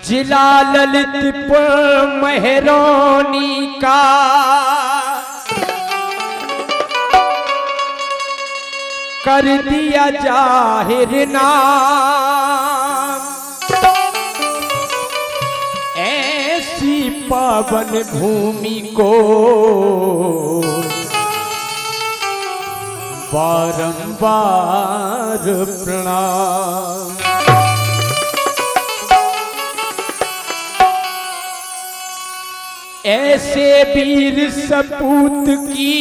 जिला ललितपुर मेहरौनी का कर दिया जाहिर नाम। ऐसी पावन भूमि को बारंबार प्रणाम। ऐसे वीर सपूत की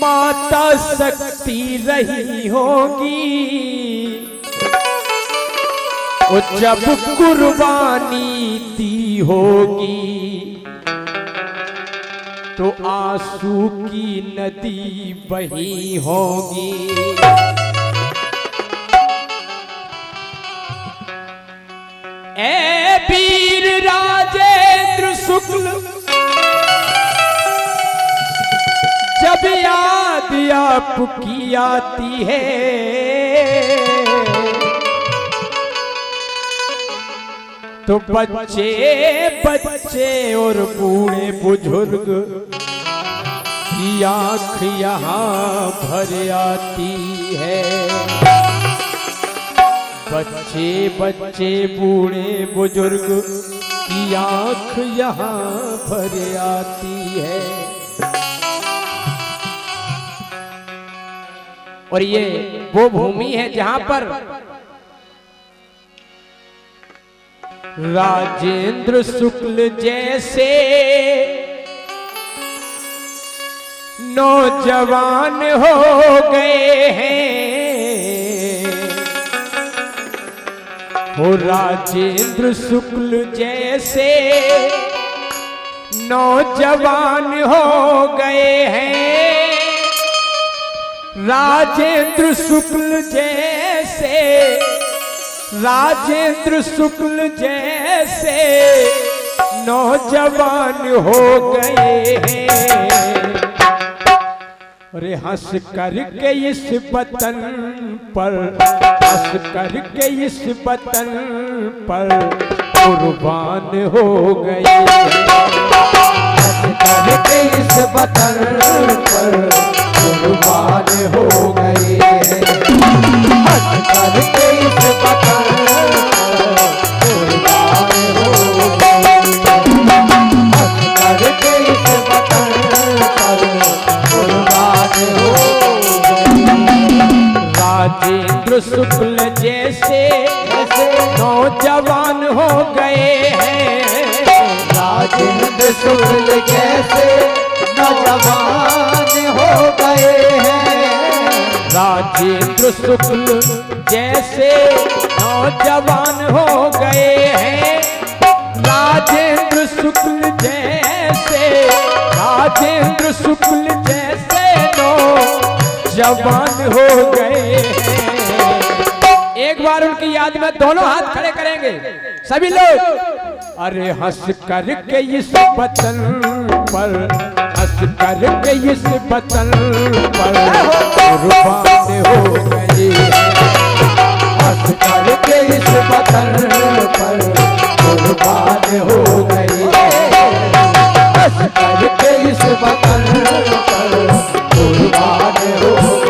माता शक्ति रही होगी, और जब कुर्बानी दी होगी तो आंसू की नदी बही होगी। ए वीर राजेंद्र शुक्ल, जब याद आपकी आती है तो बच्चे बच्चे और बूढ़े बुजुर्ग की आंख यहाँ भर आती है। बच्चे बच्चे बूढ़े बुजुर्ग की आंख यहाँ भर आती है। और ये वो भूमि है जहां पर राजेंद्र शुक्ल जैसे नौजवान हो गए हैं। हो राजेंद्र शुक्ल जैसे नौजवान हो गए हैं। राजेंद्र शुक्ल जैसे नौजवान हो गए हैं। अरे हंस करके इस वतन पर, हंस करके इस वतन पर कुर्बान हो गए। हंस करके इस वतन पर कुर्बान हो गए। हंस करके इस वतन कुर्बान हो गए। हंस करके इस वतन पर कुर्बान हो गए। राजेंद्र शुक्ल जैसे नौजवान हो गए हैं। राजेंद्र शुक्ल जैसे नौजवान हो गए हैं। राजेंद्र शुक्ल जैसे नौजवान हो गए हैं। राजेंद्र शुक्ल जैसे नौजवान हो गए हैं। एक बार उनकी याद में दोनों हाथ खड़े करेंगे सभी लोग। अरे हंस करके इस वतन पर, हंस करके इस वतन पर कुर्बान हो गए। हंस करके इस वतन पर कुर्बान हो गए। हंस करके इस वतन पर कुर्बान हो गए।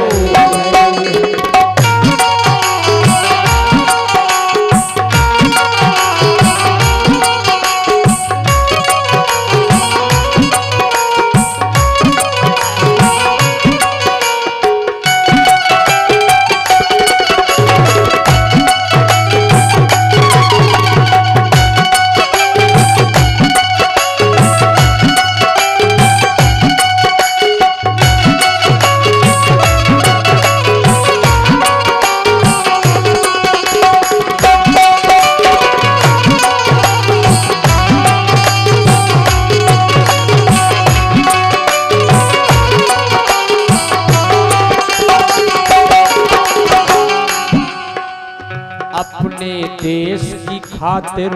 अपने देश की खातिर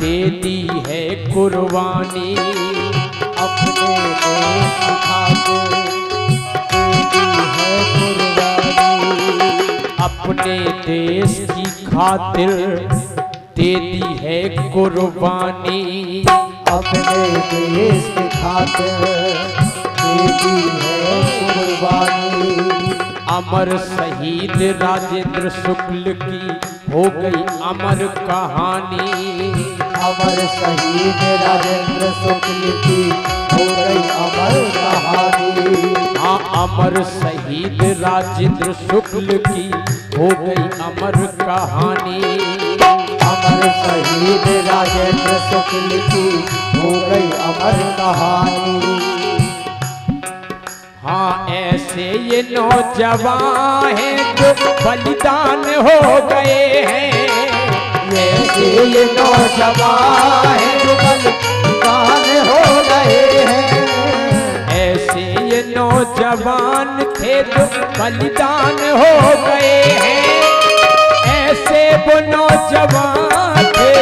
दे दी है कुर्बानी। अपने देश की खातिर दे दी है कुर्बानी। अपने देश की खातिर दे दी है कुर्बानी। अपने देश की खातिर दे दी है कुर्बानी। अमर शहीद राजेंद्र शुक्ल की हो गई अमर कहानी। अमर शहीद राजेंद्र शुक्ल की हो गई अमर कहानी। हाँ, अमर शहीद राजेंद्र शुक्ल की हो गई अमर कहानी। अमर शहीद राजेंद्र शुक्ल की हो गई अमर कहानी। हाँ, ऐसे ये नौजवान हैं जो बलिदान हो गए हैं। ऐसे ये नौजवान हैं जो बलिदान हो गए हैं। ऐसे ये नौजवान थे जो बलिदान हो गए हैं। ऐसे वो नौजवान थे,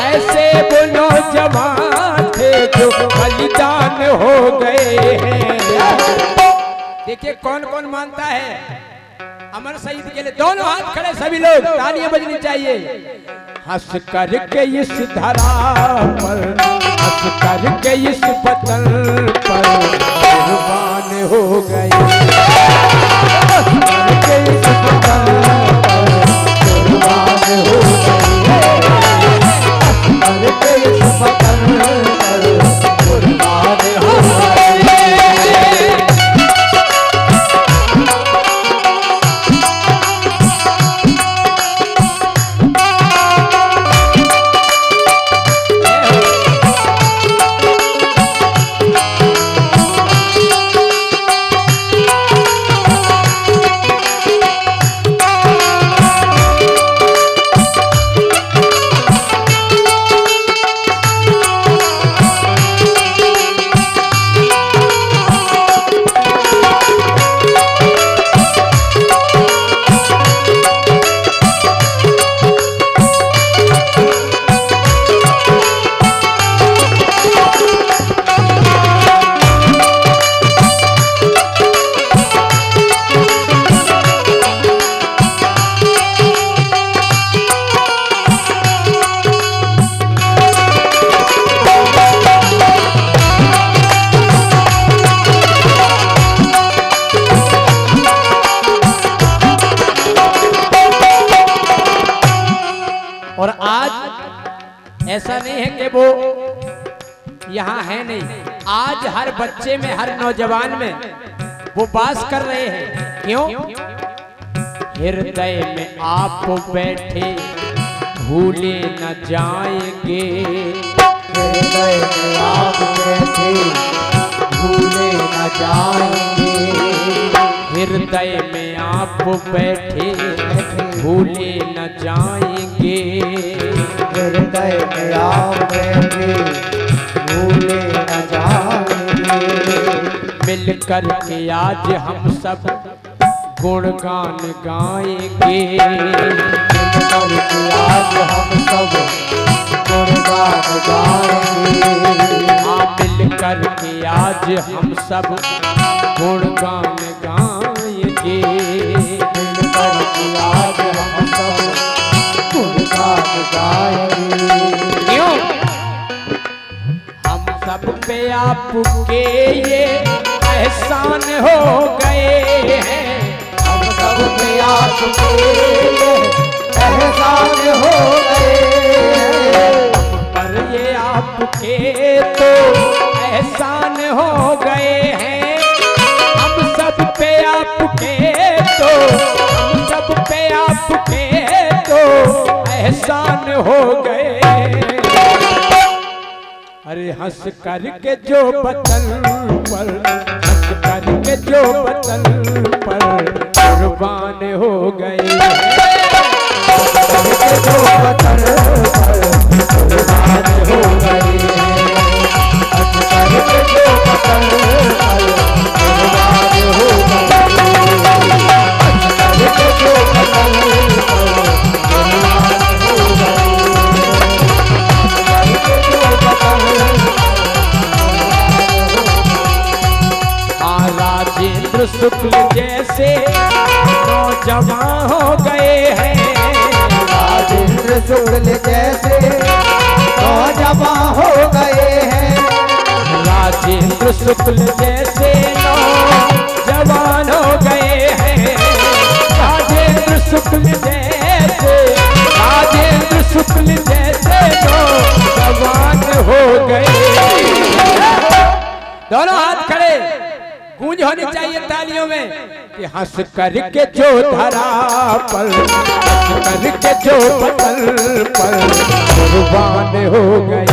ऐसे वो नौजवान थे जो बलिदान हो गए हैं। देखिए कौन कौन मानता है अमर शहीद के लिए? दोनों हाथ खड़े सभी लोग, तालियां बजनी चाहिए। हंस करके इस धरा पर, हंस करके इस वतन पर कुर्बान हो गए। हंस करके इस वतन पर कुर्बान हो गए। हंस करके इस वतन पर कुर्बान हो गए। और आज ऐसा नहीं है कि वो यहाँ है नहीं, आज हर बच्चे में, हर नौजवान में वो वास कर रहे हैं। क्यों? हृदय में आप बैठे भूले न जाएंगे। हृदय में आप बैठे भूले न जाएंगे। हृदय में आप बैठे भूले न जाएंगे। हृदय में आप बैठे भूले न जाएंगे। मिलकर के आज हम सब गुणगान गाएंगे। मिलकर के आज हम सब गुणगान गाएंगे। हाँ, मिलकर के आज हम सब गुणगान गाएंगे। मिलकर के आज हम सब गुणगान गाएंगे। क्यों? हम सब पे आपके ये एहसान हो गए हैं। हम सब पे आपके एहसान हो गए। पर ये आपके तो एहसान हो गए हैं। हम सब पे आपके तो, हम सब पे आपके तो एहसान हो गए। अरे हंस करके जो वतन पर, हंस करके जो वतन पर कुर्बान हो गए। हंस करके जो वतन पर कुर्बान हो गए। हंस करके जो वतन पर कुर्बान हो गए। हंस करके जो वतन पर कुर्बान हो गए। हंस करके जो वतन राजेंद्र शुक्ल जैसे नौजवान नौजवान हो गए हैं। राजेंद्र शुक्ल जैसे नौजवान हो गए हैं। राजेंद्र शुक्ल जैसे नौजवान हो गए हैं। राजेंद्र शुक्ल जैसे, राजेंद्र शुक्ल जैसे नौजवान हो गए। दोनों हाथ खड़े, गूंज होनी चाहिए तालियों में कि हंस करके जो धरा पर, हंस करके जो बदल पर कुर्बान हो गए।